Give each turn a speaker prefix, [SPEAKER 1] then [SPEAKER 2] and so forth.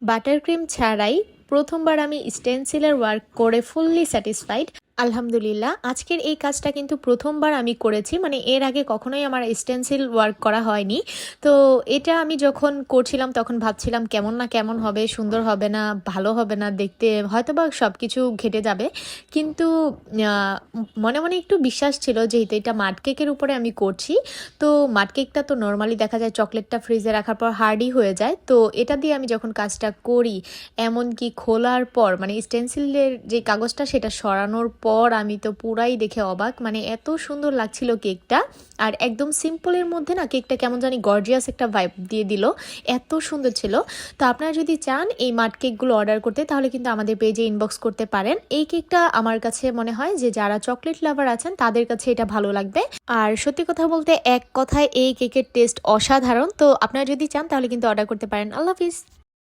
[SPEAKER 1] Butter cream ছাড়াই প্রথমবার আমি স্টেনসিলের ওয়ার্ক করে ফুললি স্যাটিসফাইড। আলহামদুলিল্লাহ, আজকের এই কাজটা কিন্তু প্রথমবার আমি করেছি, মানে এর আগে কখনোই আমার স্টেনসিল ওয়ার্ক করা হয়নি। তো এটা আমি যখন করছিলাম তখন ভাবছিলাম কেমন না কেমন হবে, সুন্দর হবে না, ভালো হবে না, দেখতে হয়তো বা সব কিছু ঘেটে যাবে। কিন্তু মনে মনে একটু বিশ্বাস ছিল, যেহেতু এটা মাড কেকের উপরে আমি করছি। তো মাড কেকটা তো নর্মালি দেখা যায় চকলেটটা ফ্রিজে রাখার পর হার্ডই হয়ে যায়, তো এটা দিয়ে আমি যখন কাজটা করি, এমনকি খোলার পর মানে স্টেনসিলের যে কাগজটা সেটা সরানোর পর আমি তো পুরাই দেখে অবাক, মানে এত সুন্দর লাগছিল কেকটা। আর একদম সিম্পলের মধ্যে না কেকটা কেমন জানি গর্জিয়াস একটা ভাইব দিয়ে দিল, এত সুন্দর ছিল। তো আপনারা যদি চান এই মাড কেকগুলো অর্ডার করতে, তাহলে কিন্তু আমাদের পেজে ইনবক্স করতে পারেন। এই কেকটা আমার কাছে মনে হয় যে যারা চকলেট লাভার আছেন তাদের কাছে এটা ভালো লাগবে। আর সত্যি কথা বলতে এক কথায় এই কেকের টেস্ট অসাধারণ। তো আপনারা যদি চান তাহলে কিন্তু অর্ডার করতে পারেন। আল্লাহ হাফিজ।